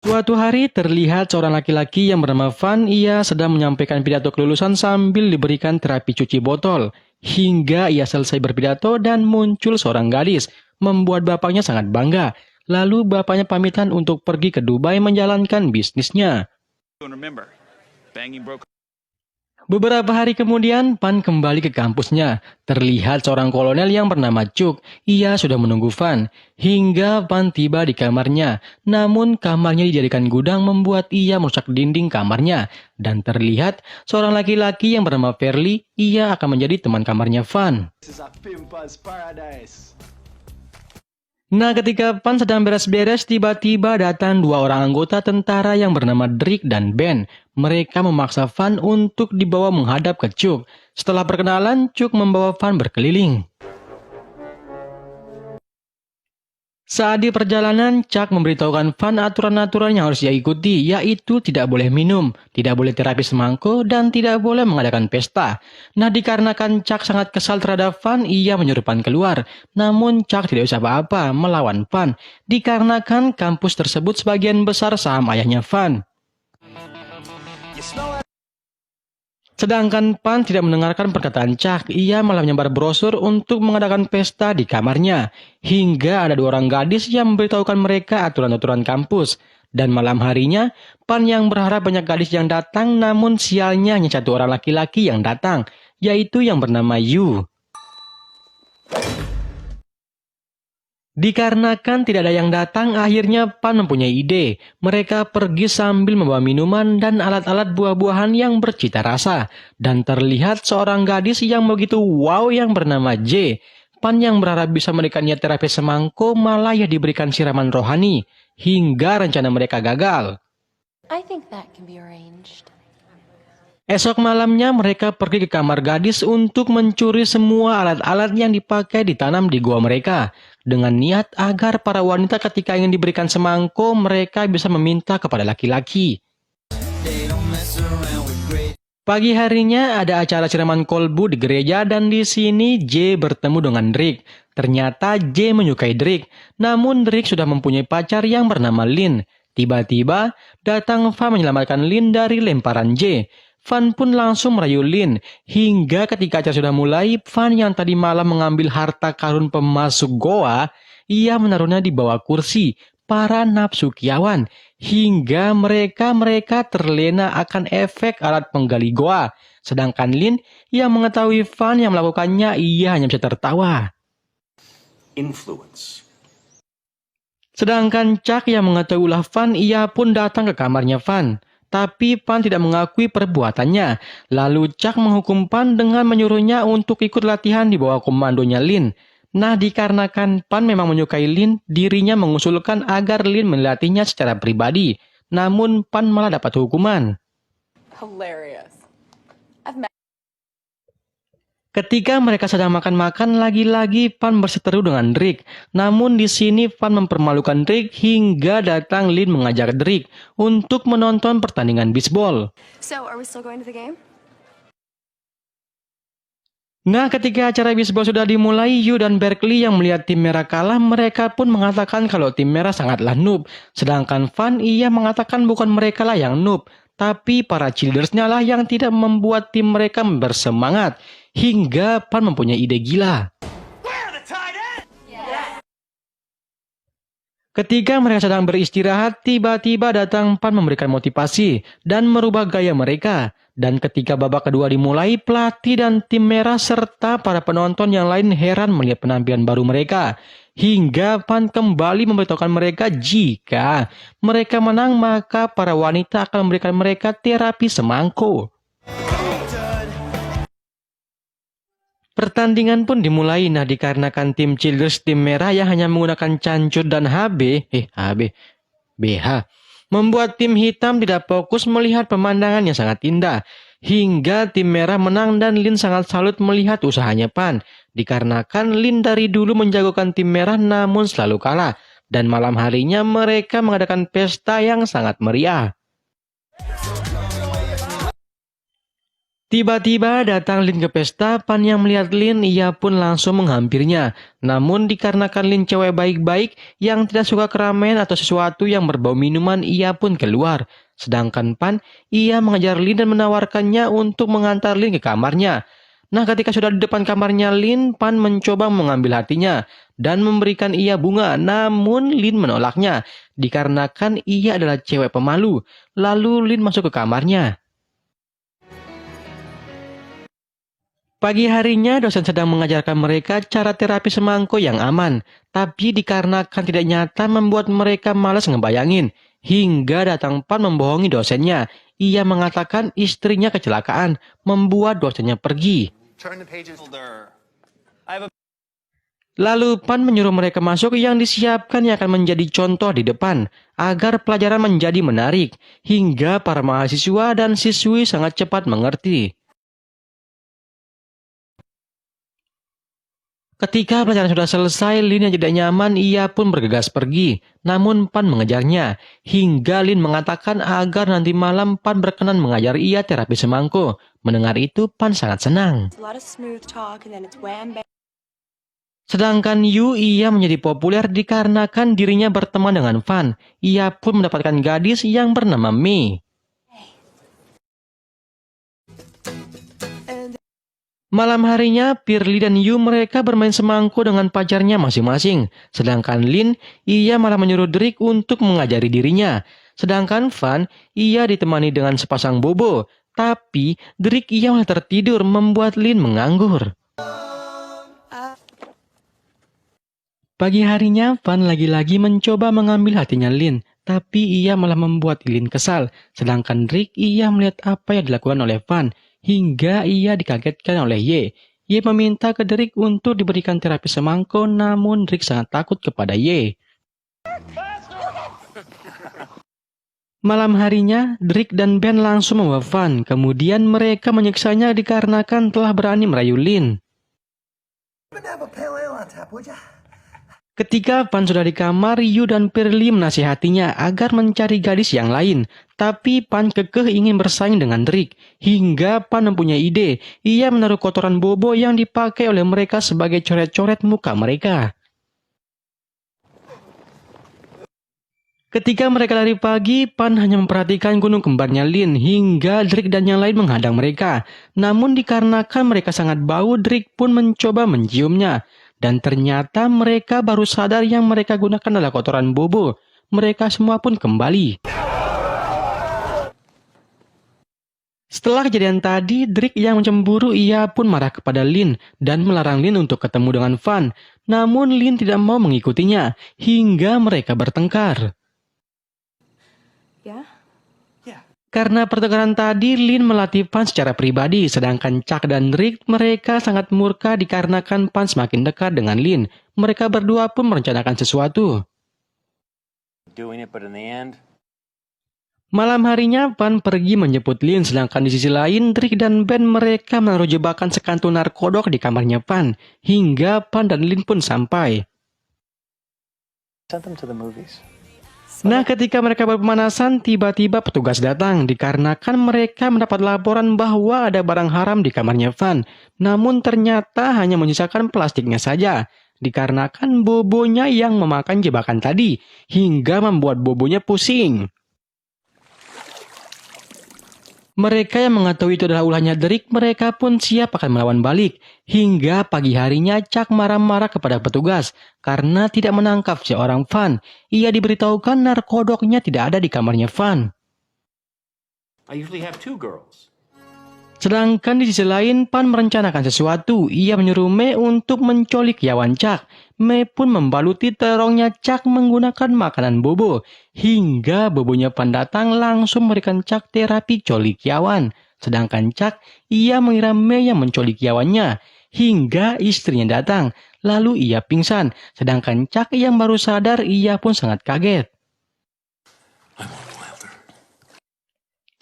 Suatu hari terlihat seorang laki-laki yang bernama Van. Ia sedang menyampaikan pidato kelulusan sambil diberikan terapi cuci botol. Hingga ia selesai berpidato dan muncul seorang gadis, membuat bapaknya sangat bangga. Lalu bapaknya pamitan untuk pergi ke Dubai menjalankan bisnisnya. Beberapa hari kemudian, Van kembali ke kampusnya. Terlihat seorang kolonel yang bernama Chuck. Ia sudah menunggu Van. Hingga Van tiba di kamarnya. Namun kamarnya dijadikan gudang membuat ia merusak dinding kamarnya. Dan terlihat seorang laki-laki yang bernama Verly. Ia akan menjadi teman kamarnya Van. Nah, ketika Van sedang beres-beres, tiba-tiba datang dua orang anggota tentara yang bernama Drake dan Ben. Mereka memaksa Van untuk dibawa menghadap ke Chuck. Setelah perkenalan, Chuck membawa Van berkeliling. Saat di perjalanan, Chuck memberitahukan Van aturan-aturan yang harus ia ikuti, yaitu tidak boleh minum, tidak boleh terapi semangko, dan tidak boleh mengadakan pesta. Nah, dikarenakan Chuck sangat kesal terhadap Van, ia menyuruh Van keluar. Namun, Chuck tidak bisa apa-apa melawan Van, dikarenakan kampus tersebut sebagian besar saham ayahnya Van. Sedangkan Van tidak mendengarkan perkataan Chuck, ia malah menyebar brosur untuk mengadakan pesta di kamarnya. Hingga ada dua orang gadis yang memberitahukan mereka aturan-aturan kampus. Dan malam harinya, Van yang berharap banyak gadis yang datang, namun sialnya hanya satu orang laki-laki yang datang, yaitu yang bernama Yu. Dikarenakan tidak ada yang datang, akhirnya Van mempunyai ide. Mereka pergi sambil membawa minuman dan alat-alat buah-buahan yang bercita rasa. Dan terlihat seorang gadis yang begitu wow yang bernama J. Van yang berharap bisa memberikannya terapi semangko malah ia diberikan siraman rohani. Hingga rencana mereka gagal. I think that can be arranged. Esok malamnya mereka pergi ke kamar gadis untuk mencuri semua alat-alat yang dipakai ditanam di gua mereka. Dengan niat agar para wanita ketika ingin diberikan semangko, mereka bisa meminta kepada laki-laki. Pagi harinya ada acara siraman kolbu di gereja dan di sini J bertemu dengan Drake. Ternyata J menyukai Drake, namun Drake sudah mempunyai pacar yang bernama Lin. Tiba-tiba datang Van menyelamatkan Lin dari lemparan J. Van pun langsung merayu Lin, hingga ketika acara sudah mulai, Van yang tadi malam mengambil harta karun pemasuk goa, ia menaruhnya di bawah kursi para nafsukiawan, hingga mereka terlena akan efek alat penggali goa. Sedangkan Lin yang mengetahui Van yang melakukannya, ia hanya bisa tertawa. Influence. Sedangkan Chuck yang mengetahui ulah Van, ia pun datang ke kamarnya Van. Tapi Van tidak mengakui perbuatannya. Lalu Chuck menghukum Van dengan menyuruhnya untuk ikut latihan di bawah komandonya Lin. Nah, dikarenakan Van memang menyukai Lin, dirinya mengusulkan agar Lin melatihnya secara pribadi. Namun Van malah dapat hukuman. Hilarious. Ketika mereka sedang makan-makan, lagi-lagi Van berseteru dengan Drake. Namun di sini Van mempermalukan Drake hingga datang Lin mengajak Drake untuk menonton pertandingan bisbol. So, are we still going to the game? Nah, ketika acara bisbol sudah dimulai, Yu dan Berkeley yang melihat tim merah kalah, mereka pun mengatakan kalau tim merah sangatlah noob. Sedangkan Van, ia mengatakan bukan mereka lah yang noob, tapi para cheerleadersnya lah yang tidak membuat tim mereka bersemangat. Hingga Van mempunyai ide gila. Ketika mereka sedang beristirahat, tiba-tiba datang Van memberikan motivasi dan merubah gaya mereka. Dan ketika babak kedua dimulai, pelatih dan tim merah serta para penonton yang lain heran melihat penampilan baru mereka. Hingga Van kembali memberitahukan mereka jika mereka menang maka para wanita akan memberikan mereka terapi semangko. Pertandingan pun dimulai. Nah, dikarenakan tim cheerleaders tim merah yang hanya menggunakan cancut dan BH, membuat tim hitam tidak fokus melihat pemandangan yang sangat indah. Hingga tim merah menang dan Lin sangat salut melihat usahanya Van. Dikarenakan Lin dari dulu menjagokan tim merah namun selalu kalah. Dan malam harinya mereka mengadakan pesta yang sangat meriah. Tiba-tiba datang Lin ke pesta. Pan yang melihat Lin, ia pun langsung menghampirnya. Namun dikarenakan Lin cewek baik-baik yang tidak suka keramaian atau sesuatu yang berbau minuman, ia pun keluar. Sedangkan Pan, ia mengejar Lin dan menawarkannya untuk mengantar Lin ke kamarnya. Nah, ketika sudah di depan kamarnya Lin, Pan mencoba mengambil hatinya dan memberikan ia bunga. Namun Lin menolaknya dikarenakan ia adalah cewek pemalu. Lalu Lin masuk ke kamarnya. Pagi harinya dosen sedang mengajarkan mereka cara terapi semangko yang aman. Tapi dikarenakan tidak nyata membuat mereka malas ngebayangin. Hingga datang Pan membohongi dosennya. Ia mengatakan istrinya kecelakaan, membuat dosennya pergi. Lalu Pan menyuruh mereka masuk yang disiapkan yang akan menjadi contoh di depan. Agar pelajaran menjadi menarik. Hingga para mahasiswa dan siswi sangat cepat mengerti. Ketika pelajaran sudah selesai, Lin yang tidak nyaman, ia pun bergegas pergi. Namun Pan mengejarnya, hingga Lin mengatakan agar nanti malam Pan berkenan mengajari ia terapi semangko. Mendengar itu, Pan sangat senang. A lot of smooth talk and then it's wham bam. Sedangkan Yu, ia menjadi populer dikarenakan dirinya berteman dengan Fan. Ia pun mendapatkan gadis yang bernama Mei. Malam harinya, Pirli dan Yu mereka bermain semangko dengan pacarnya masing-masing. Sedangkan Lin, ia malah menyuruh Drake untuk mengajari dirinya. Sedangkan Fan, ia ditemani dengan sepasang bobo. Tapi, Drake ia malah tertidur membuat Lin menganggur. Pagi harinya, Fan lagi-lagi mencoba mengambil hatinya Lin. Tapi ia malah membuat Lin kesal. Sedangkan Drake, ia melihat apa yang dilakukan oleh Fan. Hingga ia dikagetkan oleh Ye. Ye meminta ke Drake untuk diberikan terapi semangko, namun Drake sangat takut kepada Ye. Malam harinya, Drake dan Ben langsung membawa Fan. Kemudian mereka menyiksanya dikarenakan telah berani merayu Lin. Ketika Pan sudah di kamar, Yu dan Pirli menasihatinya agar mencari gadis yang lain. Tapi Pan kekeh ingin bersaing dengan Drake. Hingga Pan mempunyai ide. Ia menaruh kotoran bobo yang dipakai oleh mereka sebagai coret-coret muka mereka. Ketika mereka lari pagi, Pan hanya memperhatikan gunung kembarnya Lin. Hingga Drake dan yang lain menghadang mereka. Namun dikarenakan mereka sangat bau, Drake pun mencoba menciumnya. Dan ternyata mereka baru sadar yang mereka gunakan adalah kotoran bobo. Mereka semua pun kembali. Setelah kejadian tadi, Drake yang mencemburu, ia pun marah kepada Lin dan melarang Lin untuk ketemu dengan Fan. Namun Lin tidak mau mengikutinya, hingga mereka bertengkar. Yeah? Karena pertengkaran tadi, Lin melatih Pan secara pribadi, sedangkan Chuck dan Drake mereka sangat murka dikarenakan Pan semakin dekat dengan Lin. Mereka berdua pun merencanakan sesuatu. Malam harinya, Pan pergi menjemput Lin, sedangkan di sisi lain, Drake dan Ben mereka menaruh jebakan sekantung narkodok di kamarnya Pan, hingga Pan dan Lin pun sampai. Nah, ketika mereka berpemanasan, tiba-tiba petugas datang dikarenakan mereka mendapat laporan bahwa ada barang haram di kamarnya Van. Namun ternyata hanya menyisakan plastiknya saja, dikarenakan bobonya yang memakan jebakan tadi, hingga membuat bobonya pusing. Mereka yang mengetahui itu adalah ulahnya Drake, mereka pun siap akan melawan balik. Hingga pagi harinya Chuck marah-marah kepada petugas karena tidak menangkap seorang Van. Ia diberitahukan narkodoknya tidak ada di kamarnya Van. Sedangkan di sisi lain, Pan merencanakan sesuatu. Ia menyuruh Mei untuk menculik Yawan Chuck. Mei pun membaluti terongnya Chuck menggunakan makanan bobo. Hingga bobonya Pan datang langsung memberikan Chuck terapi colik Yawan. Sedangkan Chuck, ia mengira Mei yang menculik Yawannya. Hingga istrinya datang. Lalu ia pingsan. Sedangkan Chuck yang baru sadar, ia pun sangat kaget.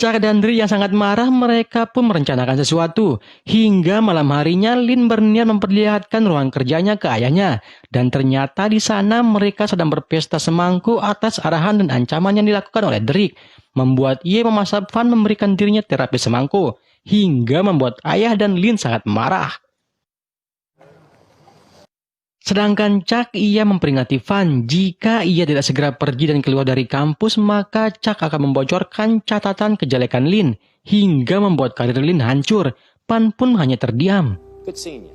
Chuck dan Drake yang sangat marah, mereka pun merencanakan sesuatu. Hingga malam harinya, Lin berniat memperlihatkan ruang kerjanya ke ayahnya. Dan ternyata di sana mereka sedang berpesta semangko atas arahan dan ancaman yang dilakukan oleh Drake. membuat Ye memaksa Van memberikan dirinya terapi semangko, hingga membuat ayah dan Lin sangat marah. Sedangkan Chuck ia memperingati Van jika ia tidak segera pergi dan keluar dari kampus, maka Chuck akan membocorkan catatan kejelekan Lin, hingga membuat karir Lin hancur. Van pun hanya terdiam. Good seeing you.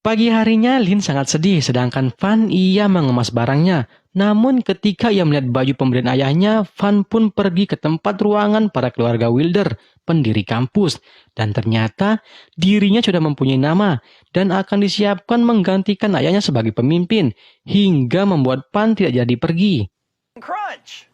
Pagi harinya Lin sangat sedih, sedangkan Van ia mengemas barangnya. Namun ketika ia melihat baju pemberian ayahnya, Van pun pergi ke tempat ruangan para keluarga Wilder, pendiri kampus. Dan ternyata dirinya sudah mempunyai nama dan akan disiapkan menggantikan ayahnya sebagai pemimpin, hingga membuat Van tidak jadi pergi. Crunch!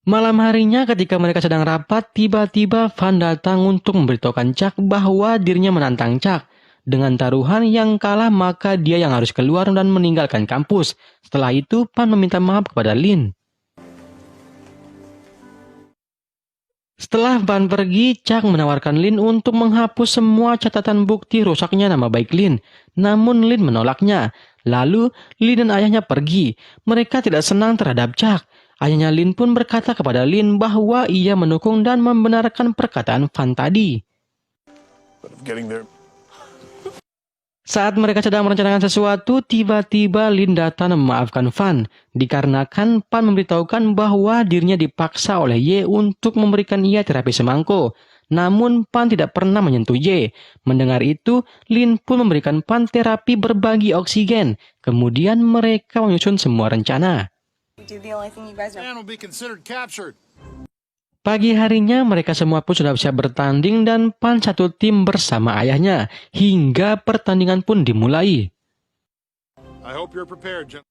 Malam harinya ketika mereka sedang rapat, tiba-tiba Van datang untuk memberitahukan Chuck bahwa dirinya menantang Chuck. Dengan taruhan yang kalah, maka dia yang harus keluar dan meninggalkan kampus. Setelah itu, Van meminta maaf kepada Lin. Setelah Van pergi, Chuck menawarkan Lin untuk menghapus semua catatan bukti rusaknya nama baik Lin. Namun Lin menolaknya. Lalu, Lin dan ayahnya pergi. Mereka tidak senang terhadap Chuck. Ayahnya Lin pun berkata kepada Lin bahwa ia mendukung dan membenarkan perkataan Van tadi. Saat mereka sedang merencanakan sesuatu, tiba-tiba Lin datang memaafkan Van, dikarenakan Van memberitahukan bahwa dirinya dipaksa oleh Ye untuk memberikan ia terapi semangko. Namun Van tidak pernah menyentuh Ye. Mendengar itu, Lin pun memberikan Van terapi berbagi oksigen. Kemudian mereka menyusun semua rencana. Do the only thing you guys are. Man will be considered captured. Pagi harinya mereka semua pun sudah siap bertanding dan Van satu tim bersama ayahnya, hingga pertandingan pun dimulai. I hope you're prepared, Jim.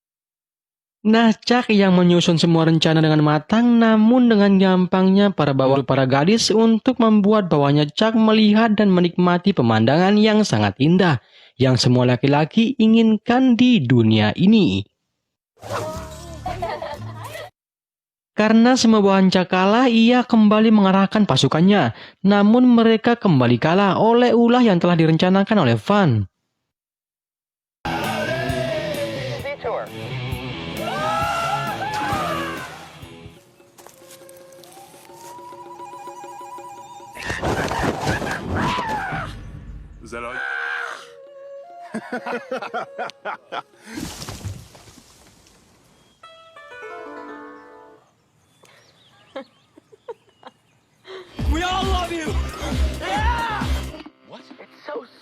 Nah, Chuck yang menyusun semua rencana dengan matang, namun dengan gampangnya para gadis untuk membuat bawahnya Chuck melihat dan menikmati pemandangan yang sangat indah, yang semua laki-laki inginkan di dunia ini. Karena semua bawahan Chuck kalah, ia kembali mengarahkan pasukannya. Namun mereka kembali kalah oleh ulah yang telah direncanakan oleh Van. Is that all? We all love you!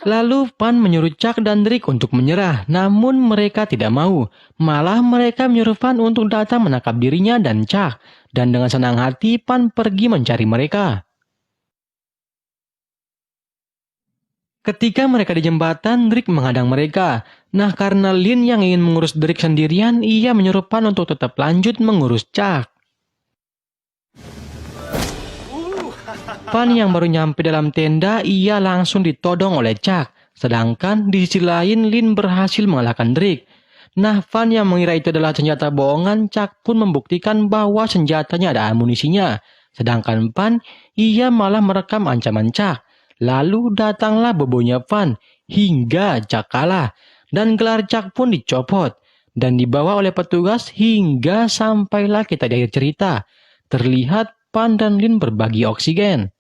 Lalu Van menyuruh Chuck dan Rick untuk menyerah, namun mereka tidak mau. Malah mereka menyuruh Van untuk datang menangkap dirinya dan Chuck. Dan dengan senang hati Van pergi mencari mereka. Ketika mereka di jembatan, Rick menghadang mereka. Nah, karena Lin yang ingin mengurus Rick sendirian, ia menyuruh Van untuk tetap lanjut mengurus Chuck. Van yang baru nyampe dalam tenda, ia langsung ditodong oleh Chuck. Sedangkan di sisi lain, Lin berhasil mengalahkan Rick. Nah, Van yang mengira itu adalah senjata bohongan, Chuck pun membuktikan bahwa senjatanya ada amunisinya. Sedangkan Van, ia malah merekam ancaman Chuck. Lalu datanglah bobonya Van, hingga Chuck kalah. Dan gelar Chuck pun dicopot. Dan dibawa oleh petugas hingga sampailah kita di akhir cerita. Terlihat Van dan Lin berbagi oksigen.